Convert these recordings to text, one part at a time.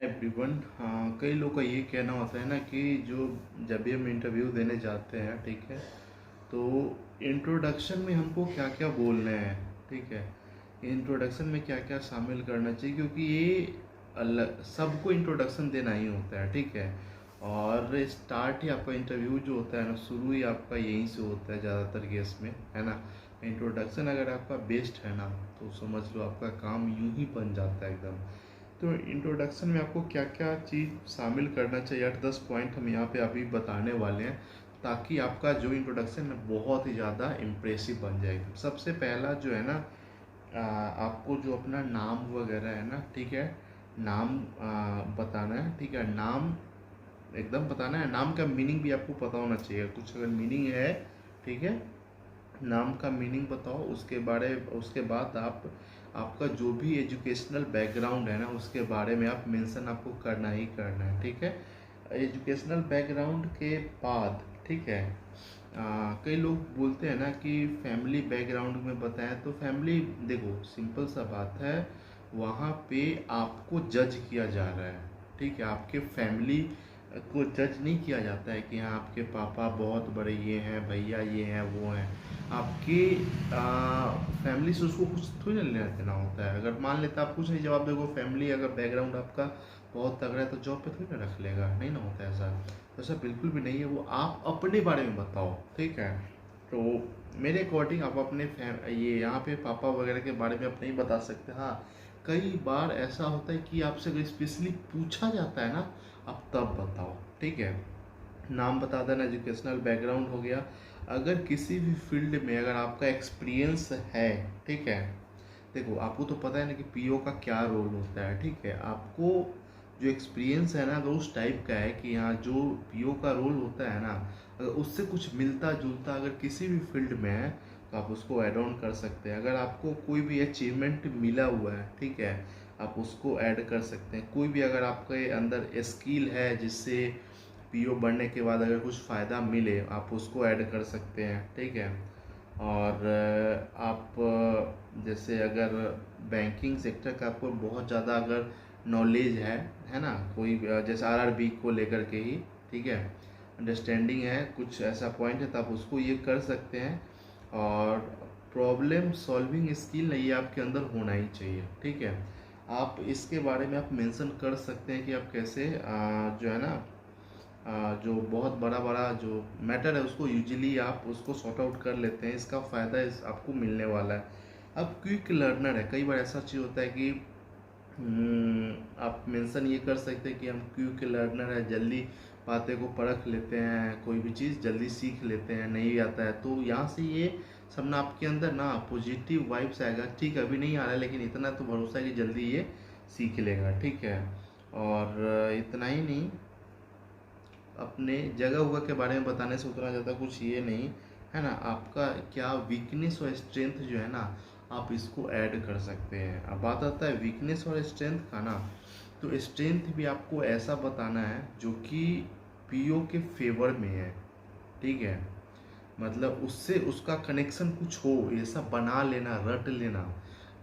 Everyone, हाँ, कई लोग का ये कहना होता है ना कि जो जब भी हम इंटरव्यू देने जाते हैं, ठीक है, तो इंट्रोडक्शन में हमको क्या क्या बोलना है, ठीक है, इंट्रोडक्शन में क्या क्या शामिल करना चाहिए, क्योंकि ये अलग सबको इंट्रोडक्शन देना ही होता है, ठीक है। और स्टार्ट ही आपका इंटरव्यू जो होता है ना, शुरू ही आपका यहीं से होता है ज़्यादातर केस में, है ना। इंट्रोडक्शन अगर आपका बेस्ट है ना, तो समझ लो आपका काम यूं ही बन जाता है एकदम। तो इंट्रोडक्शन में आपको क्या क्या चीज़ शामिल करना चाहिए, 8-10 पॉइंट हम यहाँ पे अभी बताने वाले हैं, ताकि आपका जो इंट्रोडक्शन है बहुत ही ज़्यादा इम्प्रेसिव बन जाए। सबसे पहला जो है ना, आपको जो अपना नाम वगैरह है ना, ठीक है, नाम बताना है, ठीक है, नाम एकदम बताना है। नाम का मीनिंग भी आपको पता होना चाहिए, कुछ अगर मीनिंग है, ठीक है, नाम का मीनिंग बताओ। उसके बाद आप आपका जो भी एजुकेशनल बैकग्राउंड है ना, उसके बारे में आप मेंशन आपको करना ही करना है, ठीक है। एजुकेशनल बैकग्राउंड के बाद, ठीक है, कई लोग बोलते हैं ना कि फैमिली बैकग्राउंड में बताएं, तो फैमिली देखो सिंपल सा बात है, वहाँ पे आपको जज किया जा रहा है, ठीक है। आपके फैमिली को जज नहीं किया जाता है कि हाँ आपके पापा बहुत बड़े ये हैं, भैया ये हैं वो हैं। आपकी फैमिली से उसको कुछ थोड़ी ना लेना देना होता है। अगर मान लेता आप कुछ नहीं जवाब दोगे, फैमिली अगर बैकग्राउंड आपका बहुत तगड़ा है तो जॉब पे थोड़ी ना रख लेगा, नहीं ना होता है ऐसा। तो ऐसा बिल्कुल भी नहीं है। वो आप अपने बारे में बताओ, ठीक है। तो मेरे अकॉर्डिंग आप अपने ये यहाँ पे पापा वगैरह के बारे में आप नहीं बता सकते। हाँ, कई बार ऐसा होता है कि आपसे अगर स्पेशली पूछा जाता है ना, आप तब बताओ, ठीक है। नाम बता देना, एजुकेशनल बैकग्राउंड हो गया। अगर किसी भी फील्ड में अगर आपका एक्सपीरियंस है, ठीक है, देखो आपको तो पता है ना कि पीओ का क्या रोल होता है, ठीक है। आपको जो एक्सपीरियंस है ना, अगर उस टाइप का है कि हाँ जो पीओ का रोल होता है ना, अगर उससे कुछ मिलता जुलता अगर किसी भी फील्ड में है, तो आप उसको ऐड ऑन कर सकते हैं। अगर आपको कोई भी अचीवमेंट मिला हुआ है, ठीक है, आप उसको ऐड कर सकते हैं। कोई भी अगर आपके अंदर स्किल है जिससे पीओ बढ़ने के बाद अगर कुछ फ़ायदा मिले, आप उसको ऐड कर सकते हैं, ठीक है। और आप जैसे अगर बैंकिंग सेक्टर का आपको बहुत ज़्यादा अगर नॉलेज है ना, कोई जैसे आरआरबी को लेकर के ही, ठीक है, अंडरस्टैंडिंग है, कुछ ऐसा पॉइंट है, तो आप उसको ये कर सकते हैं। और प्रॉब्लम सॉल्विंग स्किल ये आपके अंदर होना ही चाहिए, ठीक है। आप इसके बारे में आप मेंशन कर सकते हैं कि आप कैसे जो है ना, जो बहुत बड़ा बड़ा जो मैटर है उसको यूजुअली आप उसको सॉर्ट आउट कर लेते हैं। इसका फ़ायदा आपको मिलने वाला है। अब क्विक लर्नर है, कई बार ऐसा चीज़ होता है कि आप मेंशन ये कर सकते हैं कि हम क्विक लर्नर है, जल्दी बातें को परख लेते हैं, कोई भी चीज़ जल्दी सीख लेते हैं, नहीं आता है तो यहाँ से ये सब ना आपके अंदर ना पॉजिटिव वाइब्स आएगा। ठीक है, अभी नहीं आ रहा है, लेकिन इतना तो भरोसा है कि जल्दी ये सीख लेगा, ठीक है। और इतना ही नहीं, अपने जगह हुआ के बारे में बताने से उतना ज़्यादा कुछ ये नहीं है ना। आपका क्या वीकनेस और स्ट्रेंथ जो है ना, आप इसको ऐड कर सकते हैं। अब बात आता है वीकनेस और स्ट्रेंथ का ना, तो स्ट्रेंथ भी आपको ऐसा बताना है जो कि पीओ के फेवर में है, ठीक है। मतलब उससे उसका कनेक्शन कुछ हो, ऐसा बना लेना, रट लेना।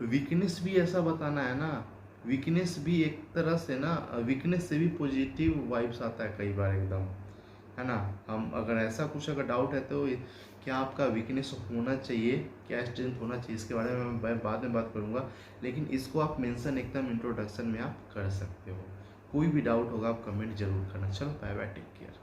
वीकनेस भी ऐसा बताना है ना, वीकनेस भी एक तरह से ना, वीकनेस से भी पॉजिटिव वाइब्स आता है कई बार एकदम, है ना। हम अगर ऐसा कुछ अगर डाउट है तो क्या आपका वीकनेस होना चाहिए, क्या स्ट्रेंथ होना चाहिए, इसके बारे में मैं बाद में बात करूँगा। लेकिन इसको आप मेंशन एकदम इंट्रोडक्शन में आप कर सकते हो। कोई भी डाउट होगा आप कमेंट जरूर करना। चलो बाय बाय, टेक केयर।